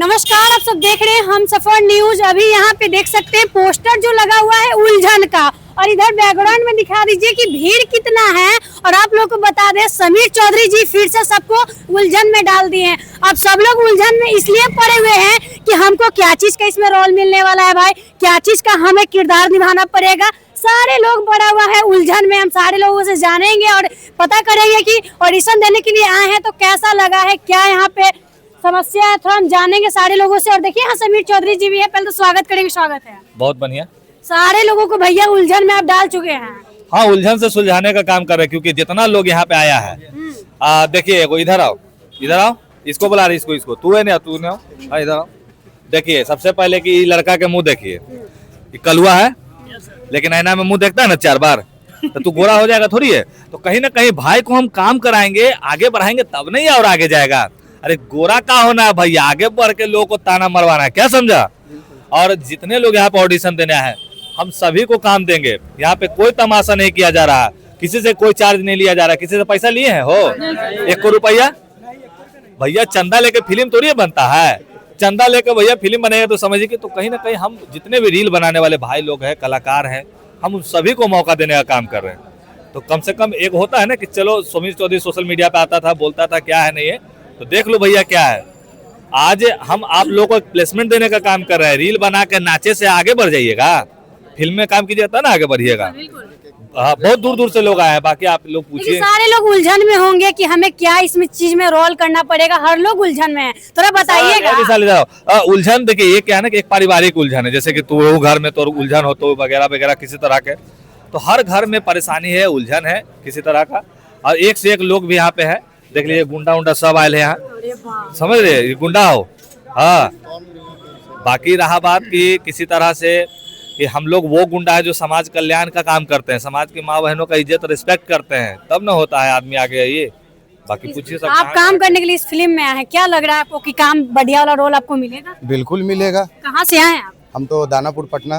नमस्कार, आप सब देख रहे हैं हम सफर न्यूज। अभी यहाँ पे देख सकते हैं पोस्टर जो लगा हुआ है उलझन का, और इधर बैकग्राउंड में दिखा दीजिए कि भीड़ कितना है। और आप लोग को बता दें, समीर चौधरी जी फिर से सबको उलझन में डाल दिए हैं। अब सब लोग उलझन में इसलिए पड़े हुए हैं कि हमको क्या चीज का इसमें रोल मिलने वाला है, भाई क्या चीज का हमें किरदार निभाना पड़ेगा। सारे लोग पड़ा हुआ है उलझन में। हम सारे लोगों से जानेंगे और पता करेंगे कि ऑडिशन देने के लिए आए हैं तो कैसा लगा है, क्या यहाँ पे समस्या है, थोड़ा हम जानेंगे सारे लोगों से। और देखिए यहाँ समीर चौधरी जी भी है, पहले तो स्वागत करेंगे। स्वागत है। बहुत बढ़िया। सारे लोगों को भैया उलझन में आप डाल चुके हैं। हाँ, उलझन से सुलझाने का काम कर रहे हैं, क्योंकि जितना लोग यहाँ पे आया है। देखिए, इधर आओ, इधर आओ, इसको बुला रही, इसको तू है ना, तू ना, हाँ इधर आओ। देखिए, सबसे पहले कि लड़का के मुंह देखिए, कलुआ है लेकिन ऐना में मुंह देखता है ना 4 बार, तो तू गोरा हो जाएगा थोड़ी है। तो कहीं ना कहीं भाई को हम काम कराएंगे, आगे बढ़ाएंगे, तब नहीं और आगे जाएगा। अरे गोरा का होना है भैया, आगे बढ़ के लोगों को ताना मरवाना है, क्या समझा। और जितने लोग यहाँ पे ऑडिशन देने आए हैं, हम सभी को काम देंगे। यहाँ पे कोई तमाशा नहीं किया जा रहा, किसी से कोई चार्ज नहीं लिया जा रहा। किसी से पैसा लिए हैं हो 1 रुपया? भैया चंदा लेके फिल्म थोड़ी बनता है। चंदा लेके भैया फिल्म बनेगा तो समझिए कि तो कहीं ना कहीं हम जितने भी रील बनाने वाले भाई लोग हैं, कलाकार हैं, हम उन सभी को मौका देने का काम कर रहे हैं। तो कम से कम एक होता है ना कि चलो समीर चौधरी सोशल मीडिया पे आता था, बोलता था क्या है नहीं है, तो देख लो भैया क्या है। आज हम आप लोगों को प्लेसमेंट देने का काम कर रहे हैं। रील बना के नाचे से आगे बढ़ जाइएगा, फिल्म में काम कीजिएगा ना आगे बढ़िएगा। हाँ, बहुत दूर दूर से लोग आए हैं। बाकी आप लोग पूछिए, सारे लोग उलझन में होंगे कि हमें क्या इसमें चीज में रोल करना पड़ेगा। हर लोग उलझन में है, थोड़ा बताइएगा। उलझन देखिए, ये क्या है ना कि एक पारिवारिक उलझन है। जैसे कि तू घर में तो उलझन हो तो वगैरह वगैरह किसी तरह के, तो हर घर में परेशानी है, उलझन है किसी तरह का। और एक से एक लोग भी यहाँ पे है। देख लीजिए, गुंडा उंडा सब आए हैं यहाँ, समझ रहे, ये गुंडा हो। हाँ, बाकी रहा बात कि किसी तरह से कि हम लोग वो गुंडा है जो समाज कल्याण का काम करते हैं, समाज की माँ बहनों का इज्जत रिस्पेक्ट करते हैं, तब ना होता है आदमी आगे। ये बाकी पूछिए सब। आप काम करने के लिए इस फिल्म में आए हैं, क्या लग रहा है आपको कि काम बढ़िया वाला रोल आपको मिलेगा? बिल्कुल मिलेगा। कहाँ से आए हैं आप? हम तो दानापुर पटना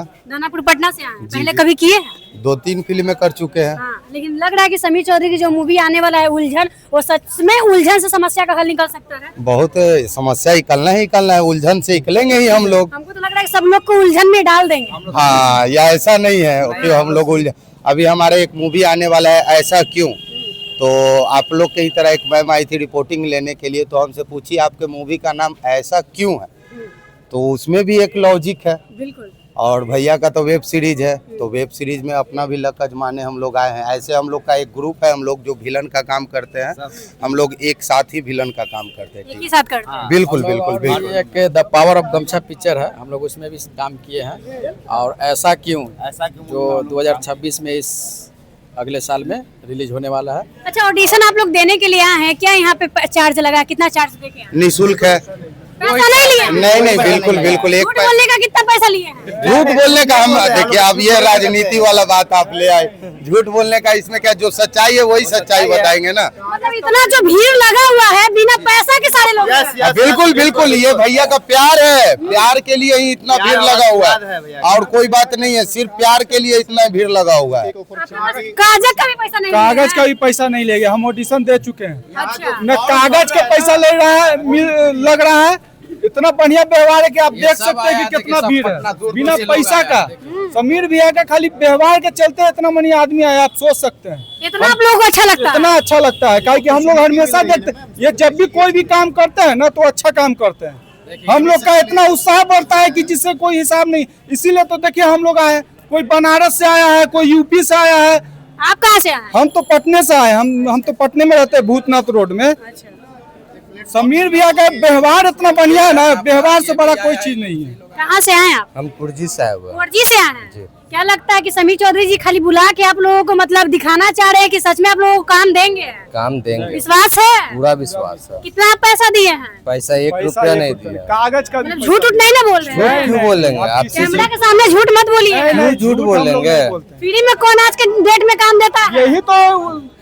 से आए हैं। पहले कभी किए हैं? 2-3 फिल्में कर चुके हैं। हाँ, लेकिन लग रहा है कि समीर चौधरी की जो मूवी आने वाला है उलझन, वो सच में उलझन से समस्या का हल निकल सकता है। बहुत समस्या निकलना है, उलझन से निकलेंगे ही हम लोग। हमको तो लग रहा है कि सब लोग को उलझन में डाल देंगे। हाँ, या ऐसा नहीं है कि हम लोग उलझन। अभी हमारे एक मूवी आने वाला है, ऐसा क्यों, तो आप लोग की तरह एक मैम आई थी रिपोर्टिंग लेने के लिए, तो हमसे पूछी आपके मूवी का नाम ऐसा क्यों है, तो उसमें भी एक लॉजिक है। बिल्कुल। और भैया का तो वेब सीरीज है, तो वेब सीरीज में अपना भी लक आजमाने हम लोग आए हैं। ऐसे हम लोग का एक ग्रुप है, हम लोग जो विलन का काम करते हैं, हम लोग एक साथ ही विलन का काम करते हैं। एक ही साथ करते हैं। बिल्कुल बिल्कुल बिल्कुल। एक द पावर ऑफ गमछा पिक्चर है, हम लोग उसमें भी काम किए हैं। और ऐसा क्यों जो 2026 में इस अगले साल में रिलीज होने वाला है। अच्छा, ऑडिशन आप लोग देने के लिए आए हैं, क्या यहाँ पे चार्ज लगा? कितना चार्ज देके आए? निःशुल्क है। पैसा नहीं लिए? नहीं बिल्कुल बिल्कुल। एक झूठ बोलने का कितना पैसा लिए हैं? झूठ बोलने का हम देखिए, अब ये राजनीति वाला बात आप ले आए। झूठ बोलने का इसमें क्या, जो सच्चाई है वही सच्चाई बताएंगे ना। मतलब इतना जो भीड़ लगा हुआ है, बिना पैसा के सारे लोग। बिल्कुल बिल्कुल, ये भैया का प्यार है, प्यार के लिए ही इतना भीड़ लगा हुआ है, और कोई बात नहीं है, सिर्फ प्यार के लिए इतना भीड़ लगा हुआ है। कागज का भी पैसा नहीं? कागज का भी पैसा नहीं लेंगे, हम ऑडिशन दे चुके हैं। अच्छा। न कागज का पैसा ले रहा है, लग रहा है। इतना बढ़िया व्यवहार है कि आप देख सकते हैं कि कितना भीड़ है, बिना पैसा का। समीर भैया का खाली व्यवहार के चलते इतना मनी आदमी आया, आप सोच सकते हैं। इतना आप लोगों को अच्छा लगता है? इतना अच्छा लगता है, क्योंकि हम लोग हमेशा देखते हैं, ये जब भी कोई भी काम करते हैं ना तो अच्छा काम करते हैं। हम लोग का इतना उत्साह बढ़ता है कि जिससे कोई हिसाब नहीं। इसीलिए तो देखिए, हम लोग आए, कोई बनारस से आया है, कोई यूपी से आया है। आप कहाँ से आए? हम तो पटने से आए, हम तो पटने में रहते हैं, भूतनाथ रोड में। समीर भैया का व्यवहार इतना बढ़िया है ना, व्यवहार से बड़ा कोई चीज नहीं है। कहाँ से आए आप? हम कुर्जी से आए हुए। कुर्जी से आए हैं। क्या लगता है कि समीर चौधरी जी खाली बुला के आप लोगों को मतलब दिखाना चाह रहे हैं कि सच में आप लोगों को काम देंगे? काम देंगे, विश्वास है? पूरा विश्वास है। कितना पैसा दिए हैं? पैसा 1 रुपया नहीं दिया। कागज का मतलब झूठ उठ नहीं ना बोल रहे हैं? क्यों बोलेंगे आप? कैमरा के सामने झूठ मत बोलिए। झूठ बोलेंगे? फ्री में कौन आज के डेट में काम देता है? यही तो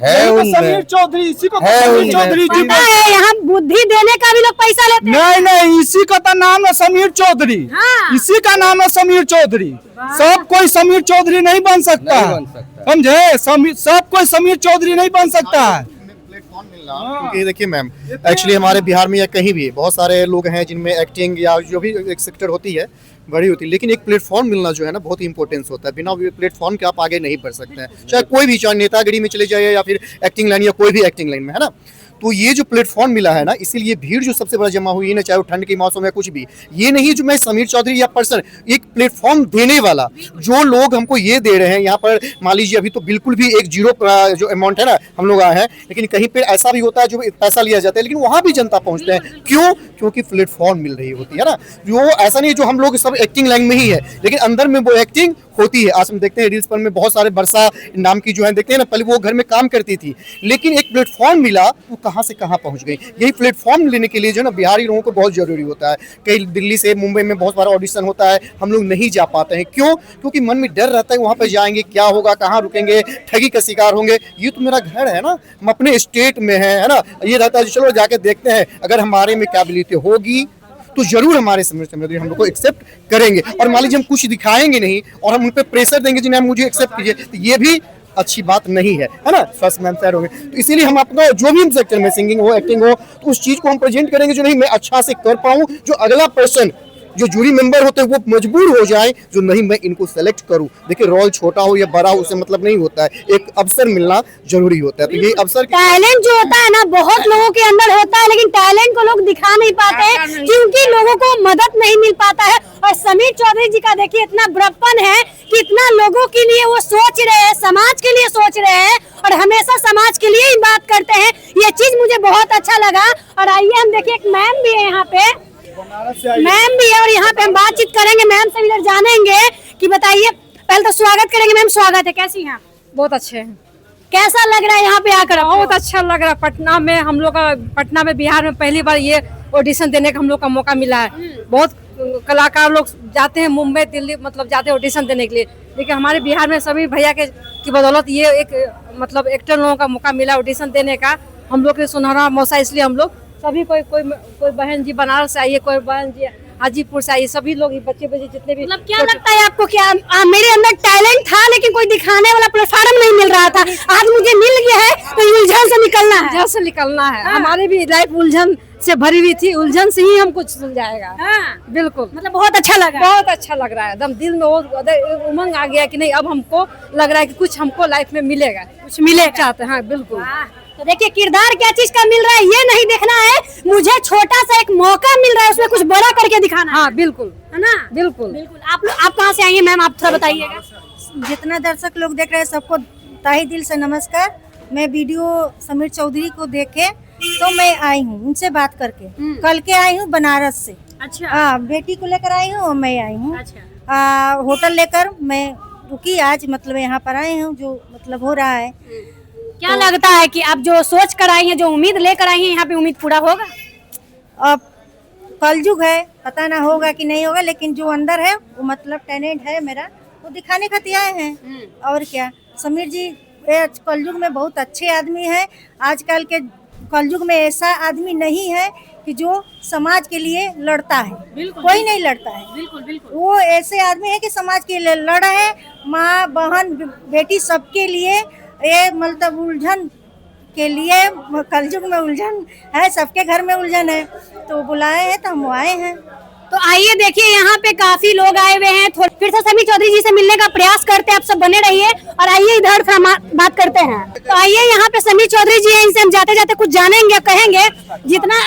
है समीर चौधरी, इसी को है समीर चौधरी जी। पता है, यहाँ बुद्धि देने का भी लोग पैसा लेते हैं। नहीं, इसी का तो नाम है समीर चौधरी। हाँ। इसी का नाम है समीर चौधरी। सब कोई समीर चौधरी नहीं बन सकता, समझे? सब कोई समीर चौधरी नहीं बन सकता है। क्योंकि देखिए मैम, एक्चुअली हमारे बिहार में या कहीं भी बहुत सारे लोग हैं जिनमें एक्टिंग या जो भी एक सेक्टर होती है बड़ी होती है, लेकिन एक प्लेटफॉर्म मिलना जो है ना बहुत ही इंपॉर्टेंस होता है। बिना प्लेटफॉर्म के आप आगे नहीं बढ़ सकते हैं, चाहे कोई भी, चाहे नेतागिरी में चले जाइए या फिर एक्टिंग लाइन या कोई भी एक्टिंग लाइन में, है ना। तो ये जो प्लेटफॉर्म मिला है ना, इसीलिए भीड़ जो सबसे बड़ा जमा हुई है ना, चाहे वो ठंड के मौसम में कुछ भी, ये नहीं जो मैं समीर चौधरी या पर्सन, एक प्लेटफॉर्म देने वाला जो लोग हमको ये दे रहे हैं यहाँ पर। मान लीजिए अभी तो बिल्कुल भी एक जीरो जो अमाउंट है ना हम लोग आए हैं, लेकिन कहीं पे ऐसा भी होता है जो पैसा लिया जाता है, लेकिन वहाँ भी जनता पहुँचते हैं। क्यों? क्योंकि प्लेटफॉर्म मिल रही होती है ना। जो ऐसा नहीं जो हम लोग सब एक्टिंग लाइन में ही है, लेकिन अंदर में वो एक्टिंग होती है। आज हम देखते हैं रील्स पर में बहुत सारे वर्षा नाम की जो है देखते हैं ना, पहले वो घर में काम करती थी, लेकिन एक प्लेटफॉर्म मिला, वो कहाँ से कहाँ पहुँच गई। यही प्लेटफॉर्म लेने के लिए जो ना बिहारी लोगों को बहुत जरूरी होता है। कई दिल्ली से मुंबई में बहुत सारा ऑडिशन होता है, हम लोग नहीं जा पाते हैं। क्यों? क्योंकि मन में डर रहता है वहाँ पर जाएंगे क्या होगा, कहाँ रुकेंगे, ठगी का शिकार होंगे। ये तो मेरा घर है ना, हम अपने स्टेट में है ना। ये रहता है चलो जाके देखते हैं, अगर हमारे में कैपेबिलिटी होगी तो जरूर हमारे समीर चौधरी हम लोग को एक्सेप्ट करेंगे। और मान लीजिए हम कुछ दिखाएंगे नहीं और हम उन पर प्रेशर देंगे जिन्हें मुझे एक्सेप्ट कीजिए, तो ये भी अच्छी बात नहीं है, है ना। फर्स्ट मैन तैयार होंगे, तो इसीलिए हम अपना जो भी सेक्टर में सिंगिंग हो, एक्टिंग हो, तो उस चीज को हम प्रेजेंट करेंगे जो नहीं मैं अच्छा से कर पाऊँ, जो अगला पर्सन जो जूरी मेंबर होते हैं वो मजबूर हो जाए जो नहीं मैं इनको सेलेक्ट करूं। देखिए रोल छोटा हो या बड़ा हो उससे मतलब नहीं होता है, एक अवसर मिलना जरूरी होता है। तो ये अवसर टैलेंट जो होता है ना बहुत लोगों के अंदर होता है, लेकिन टैलेंट को लोग दिखा नहीं पाते हैं क्योंकि लोगों को मदद नहीं मिल पाता है। और समीर चौधरी जी का देखिए इतना बड़प्पन है कि इतना लोगों के लिए वो सोच रहे हैं, समाज के लिए सोच रहे हैं और हमेशा समाज के लिए ही बात करते हैं। ये चीज मुझे बहुत अच्छा लगा। और आइए हम देखिए एक मैम भी है यहाँ पे, मैम भी है और यहाँ पे हम बातचीत करेंगे, मैम से इधर जानेंगे कि बताइए। पहले तो स्वागत करेंगे मैम, स्वागत है, कैसी हैं आप? बहुत अच्छे हैं। कैसा लग रहा है यहाँ पे आकर? बहुत अच्छा लग रहा है। पटना में हम लोग का, पटना में बिहार में पहली बार ये ऑडिशन देने का हम लोग का मौका मिला है। बहुत कलाकार लोग जाते हैं मुंबई दिल्ली, मतलब जाते हैं ऑडिशन देने के लिए, लेकिन हमारे बिहार में सभी भैया के की बदौलत ये एक मतलब एक्टर लोगों का मौका मिला ऑडिशन देने का। हम लोग के सुनहरा मौका, इसलिए हम लोग सभी कोई बहन जी बनारस से आई है, कोई बहन जी हाजीपुर से आई है, सभी लोग बच्चे जितने भी। मतलब क्या लगता है आपको, क्या मेरे अंदर टैलेंट था लेकिन कोई दिखाने वाला प्लेटफॉर्म नहीं मिल रहा था, आज मुझे मिल गया है तो उलझन से निकलना है। उलझन से निकलना है। हमारी भी लाइफ उलझन से भरी हुई थी, उलझन से ही हम कुछ सुलझाएगा। बिल्कुल, मतलब बहुत अच्छा लगा, बहुत अच्छा लग रहा है। एकदम दिल में उमंग आ गया कि नहीं, अब हमको लग रहा है कि कुछ हमको लाइफ में मिलेगा, कुछ मिलेगा चाहते हैं। बिल्कुल। तो देखिए किरदार क्या चीज का मिल रहा है ये नहीं देखना है, मुझे छोटा सा एक मौका मिल रहा है उसमें कुछ बड़ा करके दिखाना है। हाँ बिल्कुल, है ना। बिल्कुल बिल्कुल। आप कहाँ से आई हैं मैम, आप थोड़ा बताइएगा। जितना दर्शक लोग देख रहे हैं सबको तहे दिल से नमस्कार। मैं वीडियो समीर चौधरी को देखे तो मैं आई हूँ उनसे बात करके। कल के आई हूँ बनारस से। अच्छा। हाँ, बेटी को लेकर आई हूँ और मैं आई हूँ। अच्छा। होटल लेकर मैं रुकी, आज मतलब यहाँ पर आई हूँ, जो मतलब हो रहा है। क्या लगता है कि आप जो सोच कर आई हैं, जो उम्मीद लेकर आई हैं, यहाँ पे उम्मीद पूरा होगा? अब कलयुग है, पता ना होगा कि नहीं होगा, लेकिन जो अंदर है वो मतलब टैलेंट है मेरा, वो दिखाने खातिर आए हैं। और क्या, समीर जी कलयुग में बहुत अच्छे आदमी हैं। आजकल के कलयुग में ऐसा आदमी नहीं है कि जो समाज के लिए लड़ता है, कोई नहीं लड़ता है। बिल्कुल बिल्कुल। वो ऐसे आदमी है कि समाज के लिए लड़ रहे हैं, माँ बहन बेटी सबके लिए। ये मतलब उलझन के लिए, कलयुग में उलझन है, सबके घर में उलझन है, तो बुलाए हैं तो हम आए हैं। तो आइए देखिए यहाँ पे काफी लोग आए हुए हैं, फिर से समीर चौधरी जी से मिलने का प्रयास करते हैं। आप सब बने रहिए और आइए इधर फिर बात करते हैं। तो आइए यहाँ पे समीर चौधरी जी हैं, इनसे हम जाते जाते कुछ जानेंगे, कहेंगे। जितना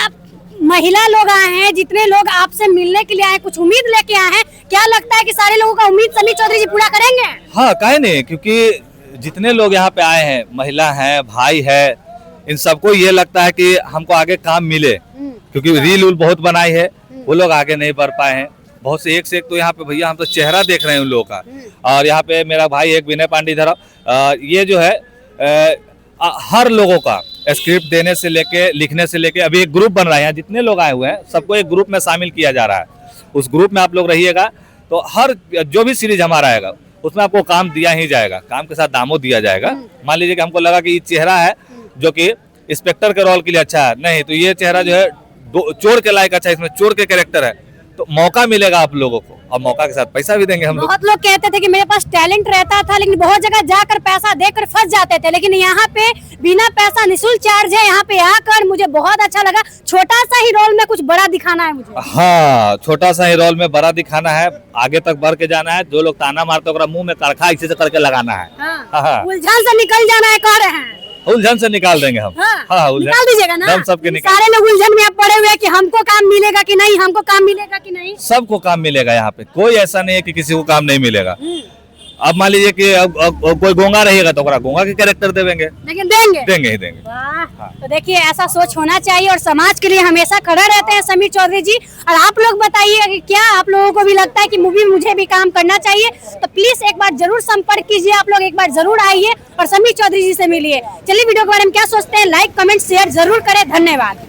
महिला लोग आए हैं, जितने लोग आपसे मिलने के लिए आए, कुछ उम्मीद लेके आए हैं, क्या लगता है कि सारे लोगों का उम्मीद समीर चौधरी जी पूरा करेंगे? हाँ, काहे नहीं, क्योंकि जितने लोग यहाँ पे आए हैं, महिला हैं, भाई है, इन सबको ये लगता है कि हमको आगे काम मिले, क्योंकि रील उल बहुत बनाई है, वो लोग आगे नहीं बढ़ पाए हैं। बहुत से एक तो यहाँ पे भैया हम तो चेहरा देख रहे हैं उन लोगों का। और यहाँ पे मेरा भाई एक विनय पांडे इधर, ये जो है हर लोगों का स्क्रिप्ट देने से लेके, लिखने से लेके, अभी एक ग्रुप बन रहा है, यहाँ जितने लोग आए हुए हैं सबको एक ग्रुप में शामिल किया जा रहा है। उस ग्रुप में आप लोग रहिएगा तो हर जो भी सीरीज हमारा आएगा उसमें आपको काम दिया ही जाएगा, काम के साथ दामो दिया जाएगा। मान लीजिए कि हमको लगा कि ये चेहरा है जो कि इंस्पेक्टर के रोल के लिए अच्छा है, नहीं तो ये चेहरा जो है चोर के लायक अच्छा है, इसमें चोर के कैरेक्टर है, तो मौका मिलेगा आप लोगों को और मौका के साथ पैसा भी देंगे हम लोग। बहुत लोग कहते थे कि मेरे पास टैलेंट रहता था, लेकिन बहुत जगह जाकर पैसा देकर फंस जाते थे, लेकिन यहाँ पे बिना पैसा निःशुल्क चार्ज है। यहाँ पे आकर मुझे बहुत अच्छा लगा। छोटा सा ही रोल में कुछ बड़ा दिखाना है मुझे। हाँ, छोटा सा ही रोल में बड़ा दिखाना है, आगे तक बढ़ के जाना है। जो लोग ताना मारते हैं मुंह में करखा इसी से करके लगाना है। हाँ। उलझन से निकल जाना है, कह रहे हैं। उलझन से निकाल देंगे हम। हाँ, उलझन निकाल दीजिएगा ना। हम सबके निकाल। सारे लोग उलझन में अब पड़े हुए हैं कि हमको काम मिलेगा कि नहीं, हमको काम मिलेगा कि नहीं। सबको काम मिलेगा यहाँ पे, कोई ऐसा नहीं है कि किसी को काम नहीं मिलेगा। अब मान लीजिए कि अब कोई गोंगा रहेगा तो गोंगा के कैरेक्टर देंगे, लेकिन देंगे ही देंगे। वाह। तो देखिए ऐसा सोच होना चाहिए और समाज के लिए हमेशा खड़ा रहते हैं समीर चौधरी जी। और आप लोग बताइए कि क्या आप लोगों को भी लगता है कि मूवी मुझे भी काम करना चाहिए, तो प्लीज एक बार जरूर संपर्क कीजिए। आप लोग एक बार जरूर आइए और समीर चौधरी जी से मिलिए। चलिए वीडियो के बारे में क्या सोचते हैं, लाइक कमेंट शेयर जरूर करें। धन्यवाद।